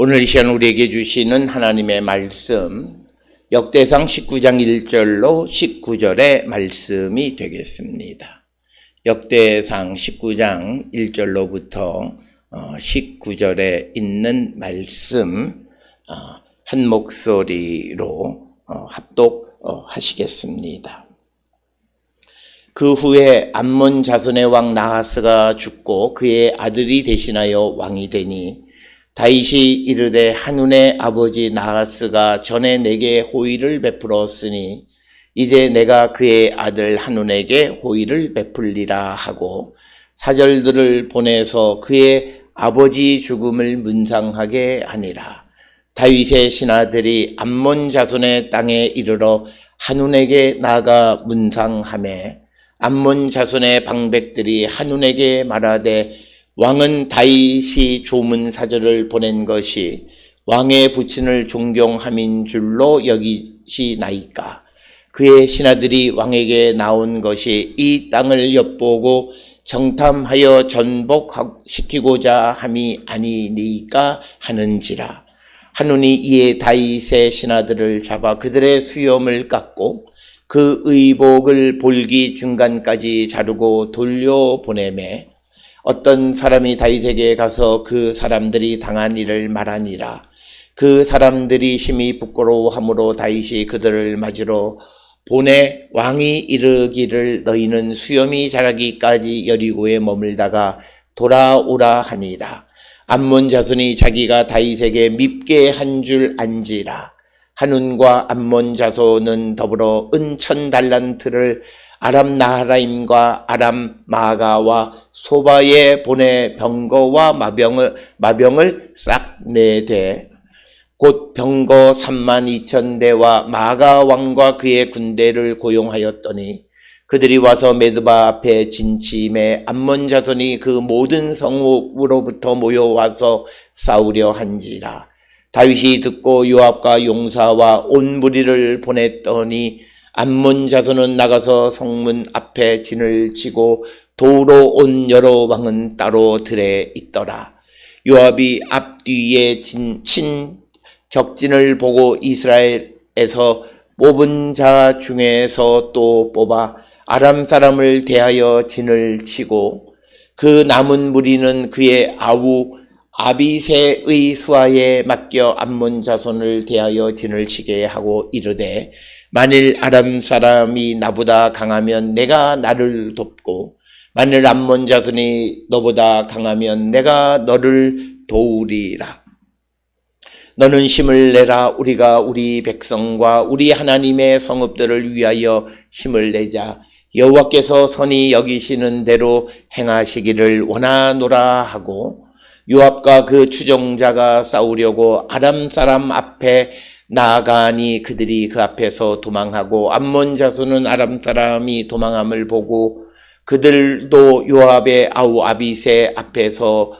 오늘 이 시간 우리에게 주시는 하나님의 말씀, 역대상 19장 1절로 19절의 말씀이 되겠습니다. 역대상 19장 1절로부터 19절에 있는 말씀 한 목소리로 합독하시겠습니다. 그 후에 암몬 자손의 왕 나하스가 죽고 그의 아들이 대신하여 왕이 되니 다윗이 이르되 한운의 아버지 나하스가 전에 내게 호의를 베풀었으니 이제 내가 그의 아들 한운에게 호의를 베풀리라 하고 사절들을 보내서 그의 아버지 죽음을 문상하게 하니라. 다윗의 신하들이 암몬 자손의 땅에 이르러 한운에게 나아가 문상하매 암몬 자손의 방백들이 한운에게 말하되 왕은 다윗이 조문 사절을 보낸 것이 왕의 부친을 존경함인 줄로 여기시나이까. 그의 신하들이 왕에게 나온 것이 이 땅을 엿보고 정탐하여 전복시키고자 함이 아니니까 하는지라. 한운이 이에 다윗의 신하들을 잡아 그들의 수염을 깎고 그 의복을 볼기 중간까지 자르고 돌려보내매 어떤 사람이 다윗에게 가서 그 사람들이 당한 일을 말하니라. 그 사람들이 심히 부끄러워함으로 다윗이 그들을 맞으러 보내 왕이 이르기를 너희는 수염이 자라기까지 여리고에 머물다가 돌아오라 하니라. 암몬 자손이 자기가 다윗에게 밉게 한 줄 안지라. 한운과 암몬 자손은 더불어 은 1000달란트를 아람 나하라임과 아람 마가와 소바에 보내 병거와 마병을 싹 내되 곧 병거 32,000대와 마가 왕과 그의 군대를 고용하였더니 그들이 와서 메드바 앞에 진침해 암몬 자손이 그 모든 성읍으로부터 모여와서 싸우려 한지라. 다윗이 듣고 요압과 용사와 온 무리를 보냈더니 암몬 자손은 나가서 성문 앞에 진을 치고 도로 온 여러 왕은 따로 들에 있더라. 요압이 앞뒤에 친 적진을 보고 이스라엘에서 뽑은 자 중에서 또 뽑아 아람 사람을 대하여 진을 치고 그 남은 무리는 그의 아우 아비새의 수하에 맡겨 암몬 자손을 대하여 진을 치게 하고 이르되 만일 아람 사람이 나보다 강하면 내가 나를 돕고 만일 암몬 자손이 너보다 강하면 내가 너를 도우리라. 너는 힘을 내라. 우리가 우리 백성과 우리 하나님의 성읍들을 위하여 힘을 내자. 여호와께서 선히 여기시는 대로 행하시기를 원하노라 하고 요압과 그 추종자가 싸우려고 아람 사람 앞에 나아가니 그들이 그 앞에서 도망하고 암몬 자손은 아람 사람이 도망함을 보고 그들도 요압의 아우 아비새 앞에서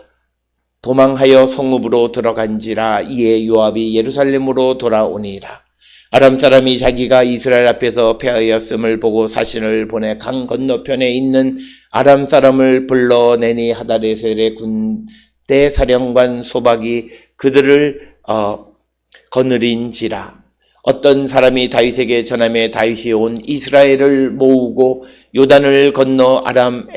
도망하여 성읍으로 들어간지라. 이에 요압이 예루살렘으로 돌아오니라. 아람 사람이 자기가 이스라엘 앞에서 패하였음을 보고 사신을 보내 강 건너편에 있는 아람 사람을 불러내니 하다레셀의 군대 사령관 소박이 그들을 거느린지라. 어떤 사람이 다윗에게 전하며 다윗이 온 이스라엘을 모으고 요단을 건너 아람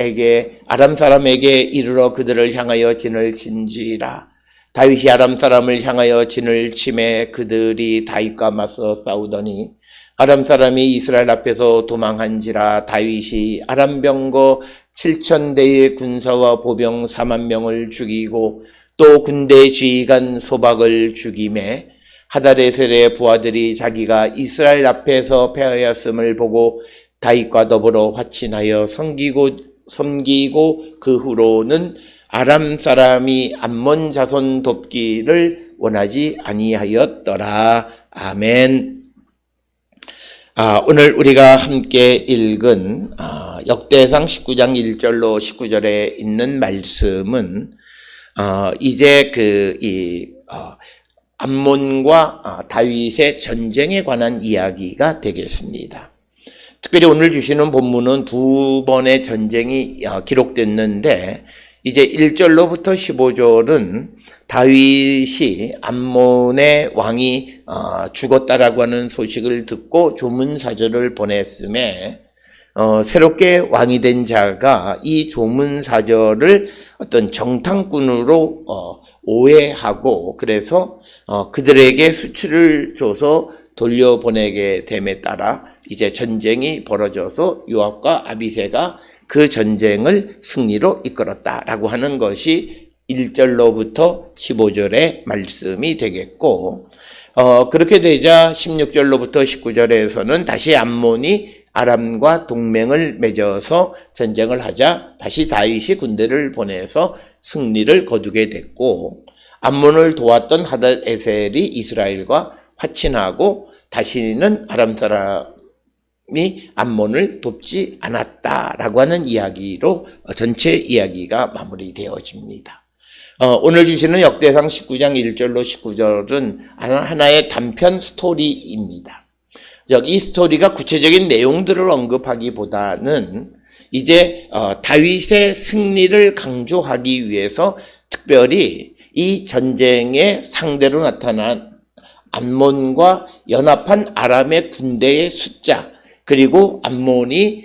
사람에게 이르러 그들을 향하여 진을 친지라. 다윗이 아람 사람을 향하여 진을 치매 그들이 다윗과 맞서 싸우더니 아람 사람이 이스라엘 앞에서 도망한지라. 다윗이 아람 병거 7,000대의 군사와 보병 40,000명을 죽이고 또 군대 지휘관 소박을 죽이매 하다레셀의 부하들이 자기가 이스라엘 앞에서 패하였음을 보고 다윗과 더불어 화친하여 섬기고 그 후로는 아람 사람이 암몬 자손 돕기를 원하지 아니하였더라. 아멘. 오늘 우리가 함께 읽은 역대상 19장 1절로 19절에 있는 말씀은 이제 암몬과 다윗의 전쟁에 관한 이야기가 되겠습니다. 특별히 오늘 주시는 본문은 두 번의 전쟁이 기록됐는데 이제 1절로부터 15절은 다윗이 암몬의 왕이 죽었다라고 하는 소식을 듣고 조문사절을 보냈음에 새롭게 왕이 된 자가 이 조문사절을 어떤 정탐꾼으로 오해하고 그래서 그들에게 수출을 줘서 돌려보내게 됨에 따라 이제 전쟁이 벌어져서 요압과 아비새가 그 전쟁을 승리로 이끌었다라고 하는 것이 1절로부터 15절의 말씀이 되겠고 그렇게 되자 16절로부터 19절에서는 다시 암몬이 아람과 동맹을 맺어서 전쟁을 하자 다시 다윗이 군대를 보내서 승리를 거두게 됐고 암몬을 도왔던 하닷에셀이 이스라엘과 화친하고 다시는 아람 사람이 암몬을 돕지 않았다라고 하는 이야기로 전체 이야기가 마무리되어집니다. 오늘 주시는 역대상 19장 1절로 19절은 하나의 단편 스토리입니다. 이 스토리가 구체적인 내용들을 언급하기보다는 이제 다윗의 승리를 강조하기 위해서 특별히 이 전쟁의 상대로 나타난 암몬과 연합한 아람의 군대의 숫자 그리고 암몬이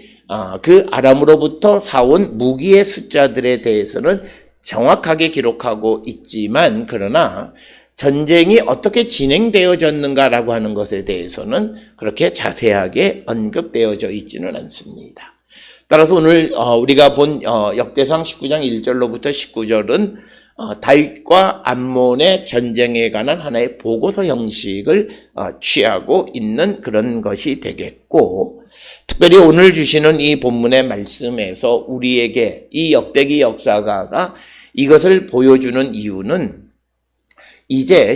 그 아람으로부터 사온 무기의 숫자들에 대해서는 정확하게 기록하고 있지만 그러나 전쟁이 어떻게 진행되어졌는가라고 하는 것에 대해서는 그렇게 자세하게 언급되어져 있지는 않습니다. 따라서 오늘 우리가 본 역대상 19장 1절로부터 19절은 다윗과 암몬의 전쟁에 관한 하나의 보고서 형식을 취하고 있는 그런 것이 되겠고 특별히 오늘 주시는 이 본문의 말씀에서 우리에게 이 역대기 역사가가 이것을 보여주는 이유는 이제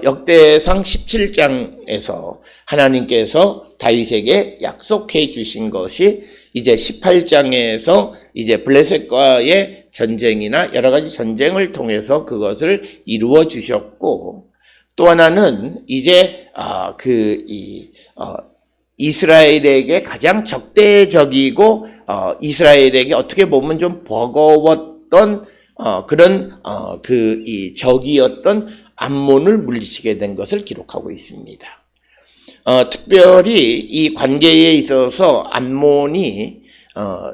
역대상 17장에서 하나님께서 다윗에게 약속해 주신 것이 이제 18장에서 이제 블레셋과의 전쟁이나 여러 가지 전쟁을 통해서 그것을 이루어 주셨고 또 하나는 이제 이스라엘에게 가장 적대적이고 이스라엘에게 어떻게 보면 좀 버거웠던 그런 이 적이었던 암몬을 물리치게 된 것을 기록하고 있습니다. 특별히 이 관계에 있어서 암몬이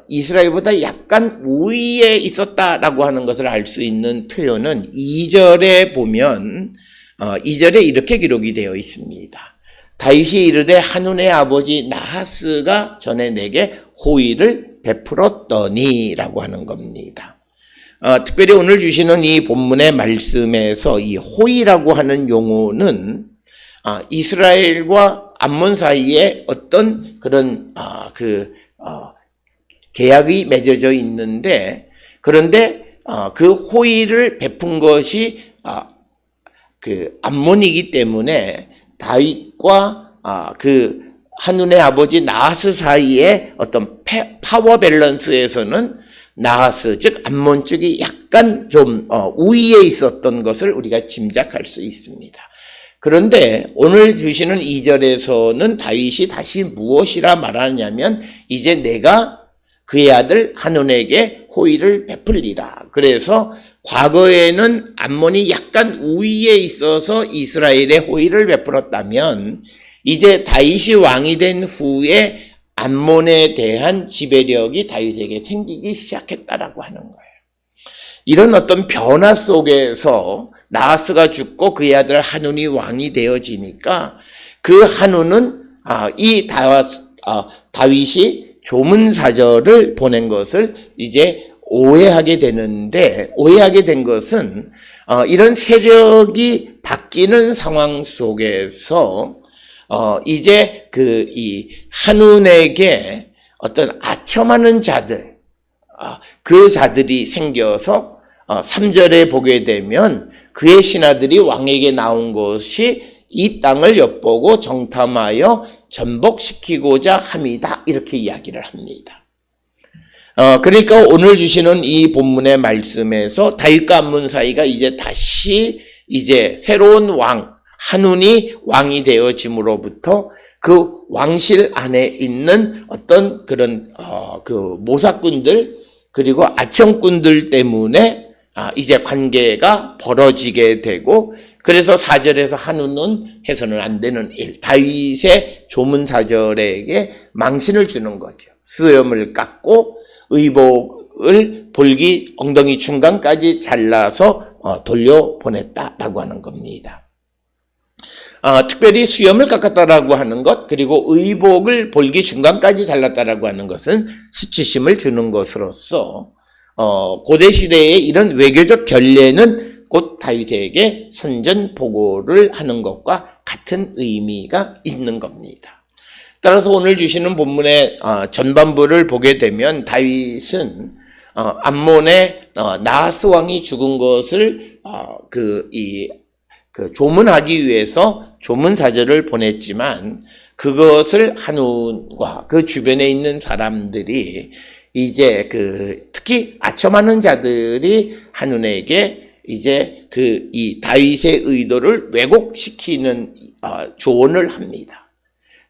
이스라엘보다 약간 우위에 있었다라고 하는 것을 알 수 있는 표현은 2절에 보면 2절에 이렇게 기록이 되어 있습니다. 다윗이 이르되 한운의 아버지 나하스가 전에 내게 호의를 베풀었더니라고 하는 겁니다. 특별히 오늘 주시는 이 본문의 말씀에서 이 호의라고 하는 용어는 이스라엘과 암몬 사이에 어떤 그런 계약이 맺어져 있는데 그런데 그 호의를 베푼 것이 암몬이기 때문에 다윗과 그 한눈의 아버지 나하스 사이의 어떤 파워 밸런스에서는 나하스 즉 암몬 쪽이 약간 좀 우위에 있었던 것을 우리가 짐작할 수 있습니다. 그런데 오늘 주시는 2절에서는 다윗이 다시 무엇이라 말하냐면 이제 내가 그의 아들 한온에게 호의를 베풀리라. 그래서 과거에는 암몬이 약간 우위에 있어서 이스라엘에 호의를 베풀었다면 이제 다윗이 왕이 된 후에 암몬에 대한 지배력이 다윗에게 생기기 시작했다라고 하는 거예요. 이런 어떤 변화 속에서 나하스가 죽고 그의 아들 한운이 왕이 되어지니까 그 한운은 이 다윗이 조문사절을 보낸 것을 이제 오해하게 되는데 오해하게 된 것은 이런 세력이 바뀌는 상황 속에서 이제 이 한운에게 어떤 아첨하는 자들 그 자들이 생겨서 3절에 보게 되면 그의 신하들이 왕에게 나온 것이 이 땅을 엿보고 정탐하여 전복시키고자 함이다 이렇게 이야기를 합니다. 그러니까 오늘 주시는 이 본문의 말씀에서 다윗과 암몬 사이가 이제 다시 이제 새로운 왕 한운이 왕이 되어짐으로부터 그 왕실 안에 있는 어떤 그런 그 모사꾼들 그리고 아청꾼들 때문에 이제 관계가 벌어지게 되고, 그래서 4절에서 한우는 해서는 안 되는 일, 다윗의 조문사절에게 망신을 주는 거죠. 수염을 깎고 의복을 볼기 엉덩이 중간까지 잘라서 돌려보냈다라고 하는 겁니다. 특별히 수염을 깎았다라고 하는 것, 그리고 의복을 볼기 중간까지 잘랐다라고 하는 것은 수치심을 주는 것으로서 고대 시대의 이런 외교적 결례는 곧 다윗에게 선전포고를 하는 것과 같은 의미가 있는 겁니다. 따라서 오늘 주시는 본문의 전반부를 보게 되면 다윗은 암몬의 나하스 왕이 죽은 것을 조문하기 위해서 조문사절을 보냈지만, 그것을 한운과 그 주변에 있는 사람들이 이제 특히 아첨하는 자들이 한운에게 이제 이 다윗의 의도를 왜곡시키는 조언을 합니다.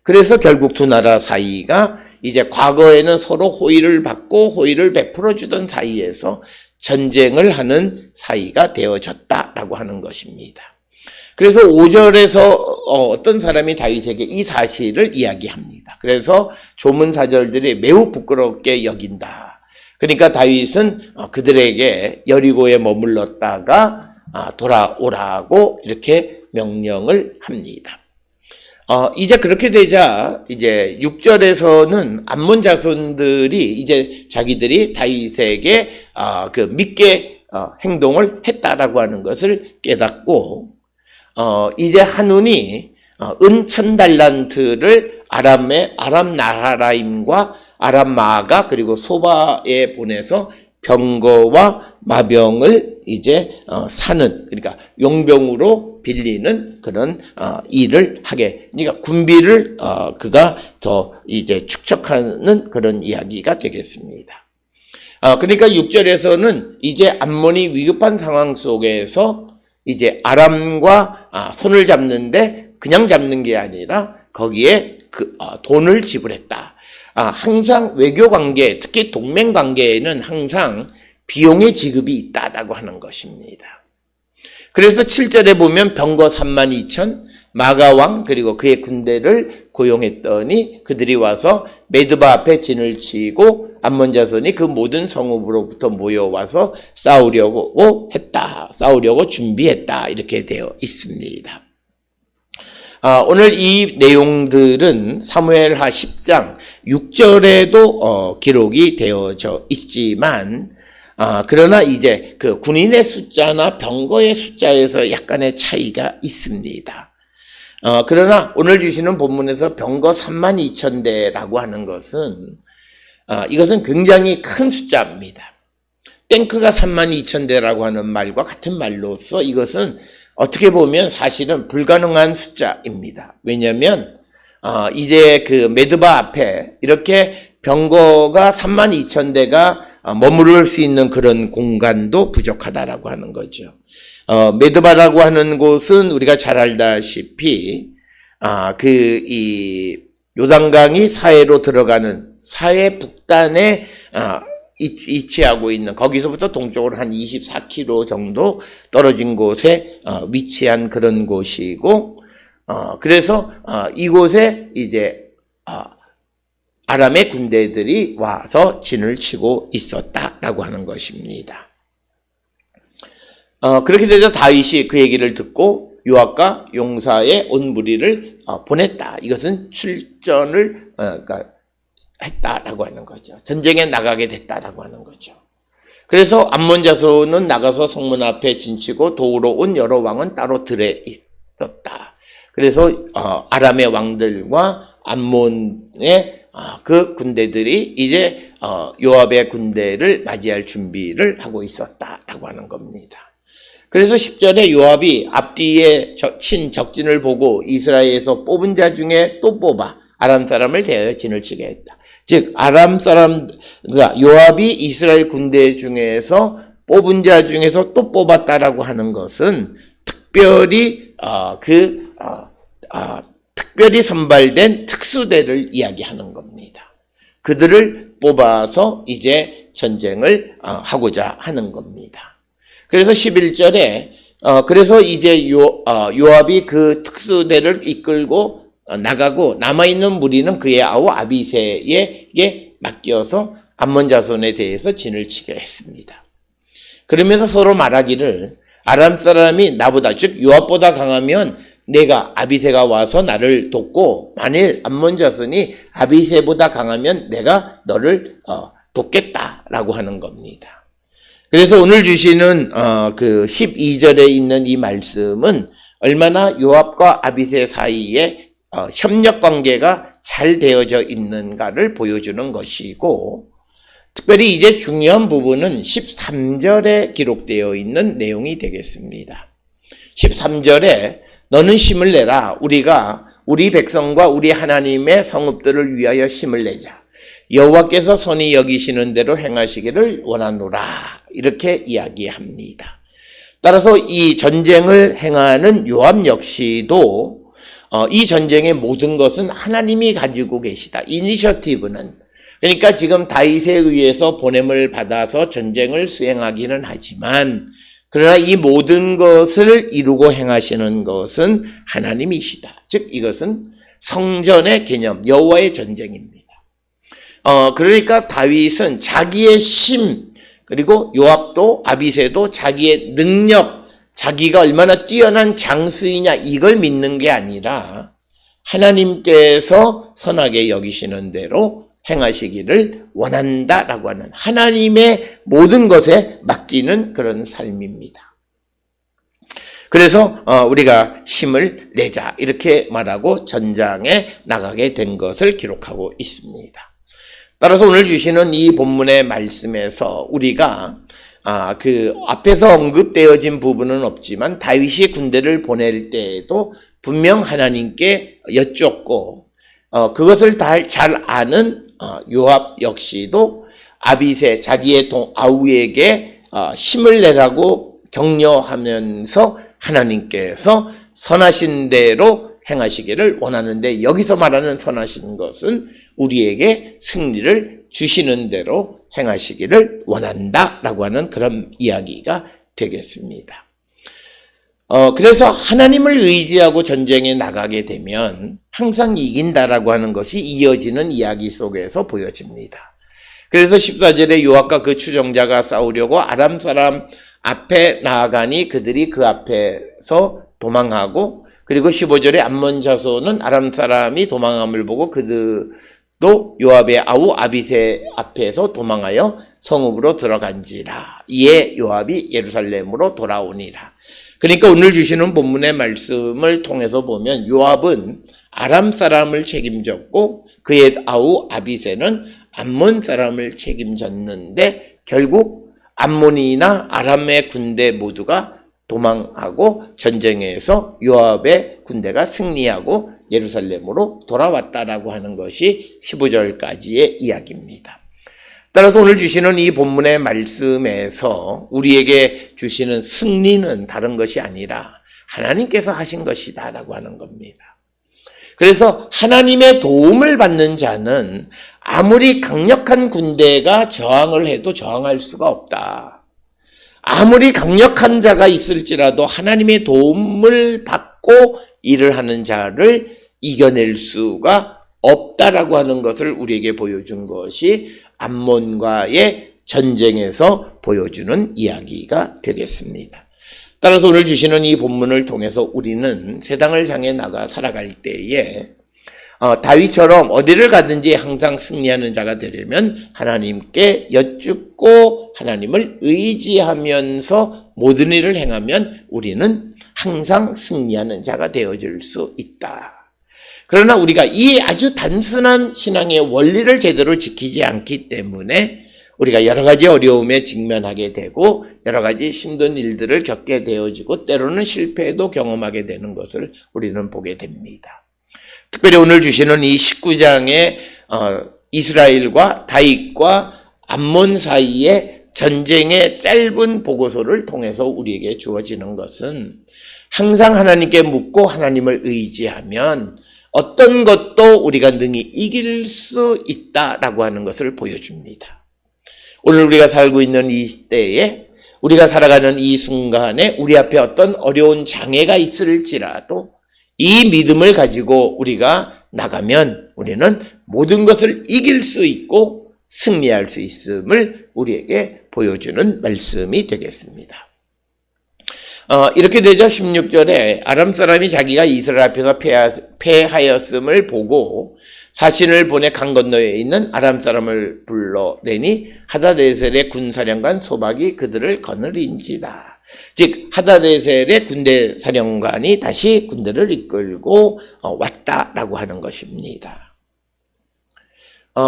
그래서 결국 두 나라 사이가 이제 과거에는 서로 호의를 받고 호의를 베풀어 주던 사이에서 전쟁을 하는 사이가 되어졌다라고 하는 것입니다. 그래서 5절에서 어떤 사람이 다윗에게 이 사실을 이야기합니다. 그래서 조문사절들이 매우 부끄럽게 여긴다. 그러니까 다윗은 그들에게 여리고에 머물렀다가 돌아오라고 이렇게 명령을 합니다. 이제 그렇게 되자 이제 6절에서는 암몬 자손들이 이제 자기들이 다윗에게 믿게 행동을 했다라고 하는 것을 깨닫고, 이제 한운이 은 1000달란트를 아람 나하라임과 아람 마아가 그리고 소바에 보내서 병거와 마병을 이제 사는, 그러니까 용병으로 빌리는 그런 일을 하게, 그러니까 군비를 그가 더 이제 축적하는 그런 이야기가 되겠습니다. 그러니까 6절에서는 이제 암몬이 위급한 상황 속에서 이제 아람과 손을 잡는데 그냥 잡는 게 아니라 거기에 돈을 지불했다. 항상 외교 관계, 특히 동맹 관계에는 항상 비용의 지급이 있다라고 하는 것입니다. 그래서 7절에 보면 병거 32,000, 마가왕 그리고 그의 군대를 고용했더니 그들이 와서 메드바 앞에 진을 치고 암몬 자손이 그 모든 성읍으로부터 모여와서 싸우려고 준비했다, 이렇게 되어 있습니다. 오늘 이 내용들은 사무엘하 10장 6절에도 기록이 되어져 있지만, 그러나 이제 그 군인의 숫자나 병거의 숫자에서 약간의 차이가 있습니다. 그러나 오늘 주시는 본문에서 병거 32,000대라고 하는 것은 이것은 굉장히 큰 숫자입니다. 탱크가 32,000대라고 하는 말과 같은 말로서 이것은 어떻게 보면 사실은 불가능한 숫자입니다. 왜냐하면 이제 그 메드바 앞에 이렇게 병거가 32,000대가 머무를 수 있는 그런 공간도 부족하다라고 하는 거죠. 메드바라고 하는 곳은 우리가 잘 알다시피 이 요단강이 사해로 들어가는 사해 북단에 위치하고 있는, 거기서부터 동쪽으로 한 24km 정도 떨어진 곳에 위치한 그런 곳이고, 그래서 이곳에 이제 아람의 군대들이 와서 진을 치고 있었다라고 하는 것입니다. 그렇게 되자 다윗이 그 얘기를 듣고 요압과 용사의 온 무리를 보냈다. 이것은 출전을 했다라고 하는 거죠. 전쟁에 나가게 됐다라고 하는 거죠. 그래서 암몬 자손은 나가서 성문 앞에 진치고 도우러 온 여러 왕은 따로 들에 있었다. 그래서 아람의 왕들과 암몬의 그 군대들이 이제 요압의 군대를 맞이할 준비를 하고 있었다라고 하는 겁니다. 그래서 10절에 요압이 앞뒤에 친 적진을 보고 이스라엘에서 뽑은 자 중에 또 뽑아 아람 사람을 대하여 진을 치게 했다. 즉 아람 사람, 그러니까 요압이 이스라엘 군대 중에서 뽑은 자 중에서 또 뽑았다라고 하는 것은 특별히 특별히 선발된 특수대를 이야기하는 겁니다. 그들을 뽑아서 이제 전쟁을 하고자 하는 겁니다. 그래서 11절에 그래서 이제 요압이 그 특수대를 이끌고 나가고 남아있는 무리는 그의 아우 아비새에게 맡겨서 암몬 자손에 대해서 진을 치게 했습니다. 그러면서 서로 말하기를 아람 사람이 나보다 즉 요압보다 강하면 내가 아비새가 와서 나를 돕고 만일 암몬 자손이 아비새보다 강하면 내가 너를 돕겠다라고 하는 겁니다. 그래서 오늘 주시는 그 12절에 있는 이 말씀은 얼마나 요압과 아비새 사이에 협력 관계가 잘 되어져 있는가를 보여주는 것이고 특별히 이제 중요한 부분은 13절에 기록되어 있는 내용이 되겠습니다. 13절에 너는 힘을 내라. 우리가 우리 백성과 우리 하나님의 성읍들을 위하여 힘을 내자. 여호와께서 선히 여기시는 대로 행하시기를 원하노라. 이렇게 이야기합니다. 따라서 이 전쟁을 행하는 요압 역시도 이 전쟁의 모든 것은 하나님이 가지고 계시다. 이니셔티브는 그러니까 지금 다윗에 의해서 보냄을 받아서 전쟁을 수행하기는 하지만 그러나 이 모든 것을 이루고 행하시는 것은 하나님이시다. 즉 이것은 성전의 개념, 여호와의 전쟁입니다. 그러니까 다윗은 자기의 힘 그리고 요압도 아비새도 자기의 능력, 자기가 얼마나 뛰어난 장수이냐 이걸 믿는 게 아니라 하나님께서 선하게 여기시는 대로 행하시기를 원한다라고 하는 하나님의 모든 것에 맡기는 그런 삶입니다. 그래서 우리가 힘을 내자 이렇게 말하고 전장에 나가게 된 것을 기록하고 있습니다. 따라서 오늘 주시는 이 본문의 말씀에서 우리가 그 앞에서 언급되어진 부분은 없지만 다윗이 군대를 보낼 때에도 분명 하나님께 여쭙고 그것을 잘 아는 요압 역시도 아비새 자기의 아우에게 힘을 내라고 격려하면서 하나님께서 선하신 대로 행하시기를 원하는데 여기서 말하는 선하신 것은 우리에게 승리를 주시는 대로 행하시기를 원한다라고 하는 그런 이야기가 되겠습니다. 그래서 하나님을 의지하고 전쟁에 나가게 되면 항상 이긴다라고 하는 것이 이어지는 이야기 속에서 보여집니다. 그래서 14절에 요압과 그 추종자가 싸우려고 아람 사람 앞에 나아가니 그들이 그 앞에서 도망하고 그리고 15절에 암몬 자손은 아람 사람이 도망함을 보고 그들도 요압의 아우 아비새 앞에서 도망하여 성읍으로 들어간지라. 이에 요압이 예루살렘으로 돌아오니라. 그러니까 오늘 주시는 본문의 말씀을 통해서 보면 요압은 아람 사람을 책임졌고 그의 아우 아비새는 암몬 사람을 책임졌는데 결국 암몬이나 아람의 군대 모두가 도망하고 전쟁에서 요압의 군대가 승리하고 예루살렘으로 돌아왔다라고 하는 것이 15절까지의 이야기입니다. 따라서 오늘 주시는 이 본문의 말씀에서 우리에게 주시는 승리는 다른 것이 아니라 하나님께서 하신 것이다 라고 하는 겁니다. 그래서 하나님의 도움을 받는 자는 아무리 강력한 군대가 저항을 해도 저항할 수가 없다. 아무리 강력한 자가 있을지라도 하나님의 도움을 받고 일을 하는 자를 이겨낼 수가 없다라고 하는 것을 우리에게 보여준 것이 암몬과의 전쟁에서 보여주는 이야기가 되겠습니다. 따라서 오늘 주시는 이 본문을 통해서 우리는 세상을 향해 나가 살아갈 때에 다윗처럼 어디를 가든지 항상 승리하는 자가 되려면 하나님께 여쭙고 하나님을 의지하면서 모든 일을 행하면 우리는 항상 승리하는 자가 되어질 수 있다. 그러나 우리가 이 아주 단순한 신앙의 원리를 제대로 지키지 않기 때문에 우리가 여러 가지 어려움에 직면하게 되고 여러 가지 힘든 일들을 겪게 되어지고 때로는 실패도 경험하게 되는 것을 우리는 보게 됩니다. 특별히 오늘 주시는 이 19장의 이스라엘과 다윗과 암몬 사이의 전쟁의 짧은 보고서를 통해서 우리에게 주어지는 것은 항상 하나님께 묻고 하나님을 의지하면 어떤 것도 우리가 능히 이길 수 있다라고 하는 것을 보여줍니다. 오늘 우리가 살고 있는 이 시대에, 우리가 살아가는 이 순간에 우리 앞에 어떤 어려운 장애가 있을지라도 이 믿음을 가지고 우리가 나가면 우리는 모든 것을 이길 수 있고 승리할 수 있음을 우리에게 보여주는 말씀이 되겠습니다. 이렇게 되자 16절에 아람 사람이 자기가 이스라엘 앞에서 패하였음을 보고 사신을 보내 강 건너에 있는 아람 사람을 불러내니 하다데셀의 군사령관 소박이 그들을 거느린지라. 즉 하다데셀의 군대 사령관이 다시 군대를 이끌고 왔다라고 하는 것입니다.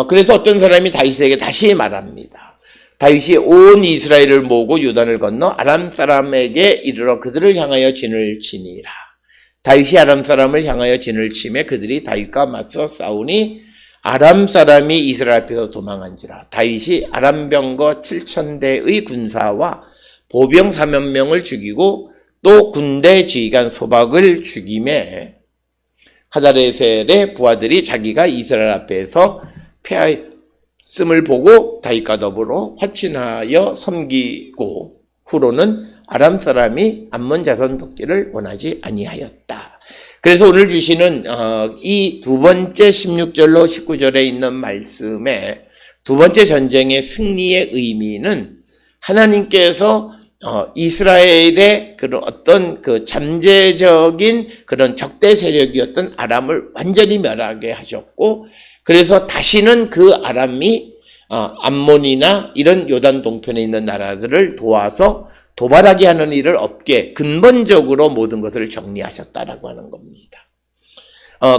그래서 어떤 사람이 다윗에게 다시 말합니다. 다윗이 온 이스라엘을 모으고 요단을 건너 아람 사람에게 이르러 그들을 향하여 진을 치니라. 다윗이 아람 사람을 향하여 진을 치매 그들이 다윗과 맞서 싸우니 아람 사람이 이스라엘 앞에서 도망한지라. 다윗이 아람 병거 7,000대의 군사와 보병 4만 명을 죽이고 또 군대 지휘관 소박을 죽임에 하다레셀의 부하들이 자기가 이스라엘 앞에서 패하였음을 보고 다윗과 더불어 화친하여 섬기고 후로는 아람 사람이 암몬 자손 돕기를 원하지 아니하였다. 그래서 오늘 주시는 이 두 번째 16절로 19절에 있는 말씀의 두 번째 전쟁의 승리의 의미는 하나님께서 이스라엘의 그런 어떤 그 잠재적인 그런 적대 세력이었던 아람을 완전히 멸하게 하셨고, 그래서 다시는 그 아람이 암몬이나 이런 요단 동편에 있는 나라들을 도와서 도발하게 하는 일을 없게 근본적으로 모든 것을 정리하셨다라고 하는 겁니다.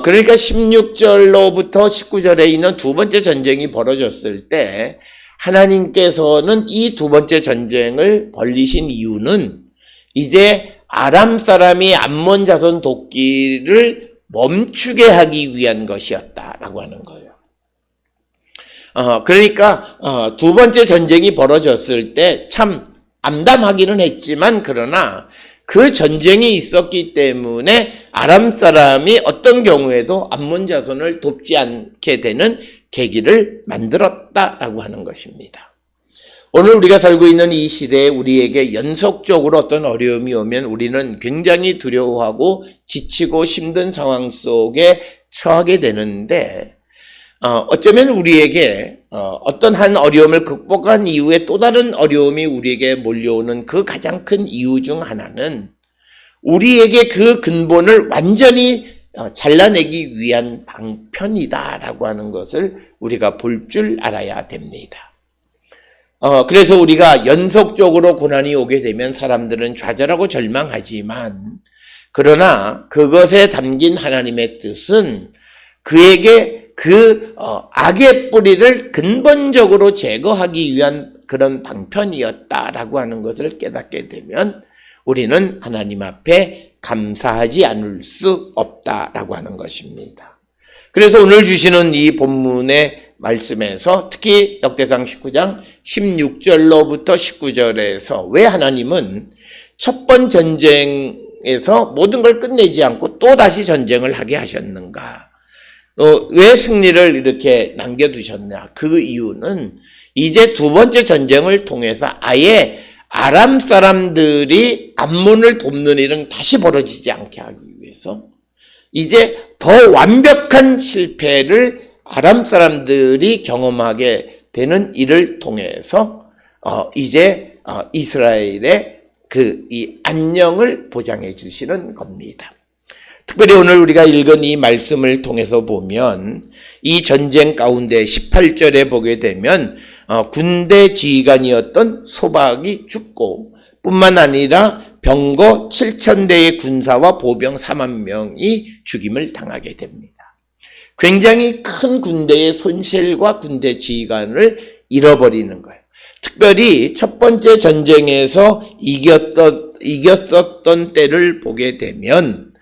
그러니까 16절로부터 19절에 있는 두 번째 전쟁이 벌어졌을 때 하나님께서는 이 두 번째 전쟁을 벌리신 이유는 이제 아람 사람이 암몬 자손 돕기를 멈추게 하기 위한 것이었다라고 하는 거예요. 그러니까 두 번째 전쟁이 벌어졌을 때 참 암담하기는 했지만 그러나 그 전쟁이 있었기 때문에 아람 사람이 어떤 경우에도 암몬 자손을 돕지 않게 되는 계기를 만들었다라고 하는 것입니다. 오늘 우리가 살고 있는 이 시대에 우리에게 연속적으로 어떤 어려움이 오면 우리는 굉장히 두려워하고 지치고 힘든 상황 속에 처하게 되는데 어쩌면 우리에게 어떤 한 어려움을 극복한 이후에 또 다른 어려움이 우리에게 몰려오는 그 가장 큰 이유 중 하나는 우리에게 그 근본을 완전히 잘라내기 위한 방편이다라고 하는 것을 우리가 볼 줄 알아야 됩니다. 그래서 우리가 연속적으로 고난이 오게 되면 사람들은 좌절하고 절망하지만 그러나 그것에 담긴 하나님의 뜻은 그에게 그 악의 뿌리를 근본적으로 제거하기 위한 그런 방편이었다라고 하는 것을 깨닫게 되면 우리는 하나님 앞에 감사하지 않을 수 없다라고 하는 것입니다. 그래서 오늘 주시는 이 본문의 말씀에서 특히 역대상 19장 16절로부터 19절에서 왜 하나님은 첫 번 전쟁에서 모든 걸 끝내지 않고 또 다시 전쟁을 하게 하셨는가? 왜 승리를 이렇게 남겨두셨냐? 그 이유는 이제 두 번째 전쟁을 통해서 아예 아람 사람들이 암몬을 돕는 일은 다시 벌어지지 않게 하기 위해서 이제 더 완벽한 실패를 아람 사람들이 경험하게 되는 일을 통해서 이제 이스라엘의 이 안녕을 보장해 주시는 겁니다. 특별히 오늘 우리가 읽은 이 말씀을 통해서 보면 이 전쟁 가운데 18절에 보게 되면 군대 지휘관이었던 소박이 죽고 뿐만 아니라 병거 7,000대의 군사와 보병 4만 명이 죽임을 당하게 됩니다. 굉장히 큰 군대의 손실과 군대 지휘관을 잃어버리는 거예요. 특별히 첫 번째 전쟁에서 이겼었던 때를 보게 되면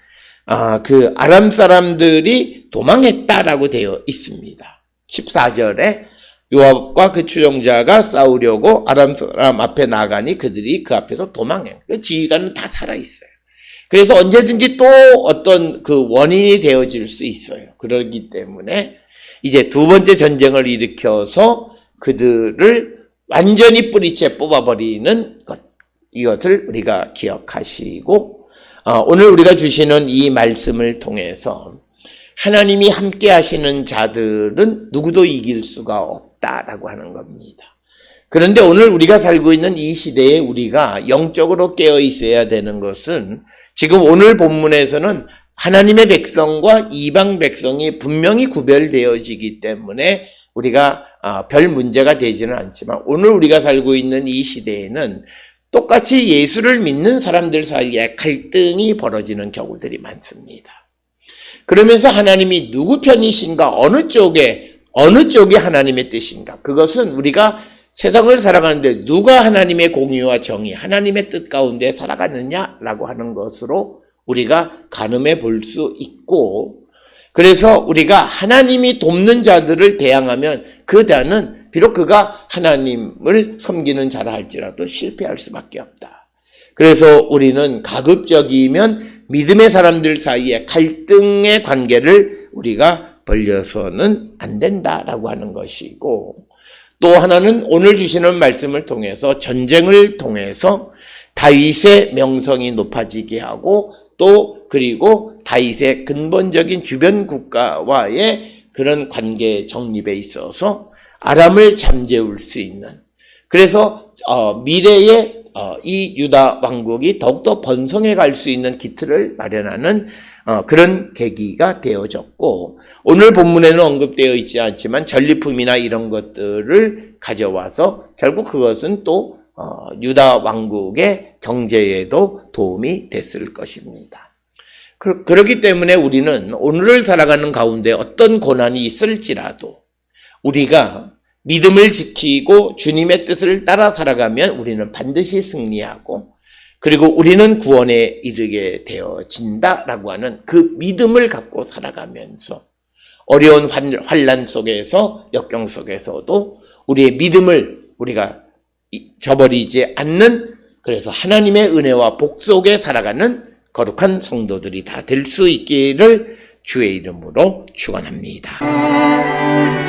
그 아람 사람들이 도망했다라고 되어 있습니다. 14절에 요압과 그 추종자가 싸우려고 아람 사람 앞에 나가니 그들이 그 앞에서 도망해. 그 지휘관은 다 살아있어요. 그래서 언제든지 또 어떤 그 원인이 되어질 수 있어요. 그렇기 때문에 이제 두 번째 전쟁을 일으켜서 그들을 완전히 뿌리째 뽑아버리는 것, 이것을 우리가 기억하시고 오늘 우리가 주시는 이 말씀을 통해서 하나님이 함께 하시는 자들은 누구도 이길 수가 없다라고 하는 겁니다. 그런데 오늘 우리가 살고 있는 이 시대에 우리가 영적으로 깨어 있어야 되는 것은 지금 오늘 본문에서는 하나님의 백성과 이방 백성이 분명히 구별되어지기 때문에 우리가 별 문제가 되지는 않지만 오늘 우리가 살고 있는 이 시대에는 똑같이 예수를 믿는 사람들 사이에 갈등이 벌어지는 경우들이 많습니다. 그러면서 하나님이 누구 편이신가, 어느 쪽이 하나님의 뜻인가, 그것은 우리가 세상을 살아가는데 누가 하나님의 공의와 정의, 하나님의 뜻 가운데 살아가느냐라고 하는 것으로 우리가 가늠해 볼 수 있고, 그래서 우리가 하나님이 돕는 자들을 대항하면 그 자는 비록 그가 하나님을 섬기는 자라 할지라도 실패할 수밖에 없다. 그래서 우리는 가급적이면 믿음의 사람들 사이에 갈등의 관계를 우리가 벌려서는 안 된다라고 하는 것이고, 또 하나는 오늘 주시는 말씀을 통해서 전쟁을 통해서 다윗의 명성이 높아지게 하고 또 그리고 다윗의 근본적인 주변 국가와의 그런 관계 정립에 있어서 아람을 잠재울 수 있는, 그래서 미래에 이 유다 왕국이 더욱더 번성해 갈 수 있는 기틀을 마련하는 그런 계기가 되어졌고, 오늘 본문에는 언급되어 있지 않지만 전리품이나 이런 것들을 가져와서 결국 그것은 또 유다 왕국의 경제에도 도움이 됐을 것입니다. 그렇기 때문에 우리는 오늘을 살아가는 가운데 어떤 고난이 있을지라도 우리가 믿음을 지키고 주님의 뜻을 따라 살아가면 우리는 반드시 승리하고, 그리고 우리는 구원에 이르게 되어진다라고 하는 그 믿음을 갖고 살아가면서 어려운 환난 속에서, 역경 속에서도 우리의 믿음을 우리가 저버리지 않는, 그래서 하나님의 은혜와 복 속에 살아가는 거룩한 성도들이 다 될 수 있기를 주의 이름으로 축원합니다.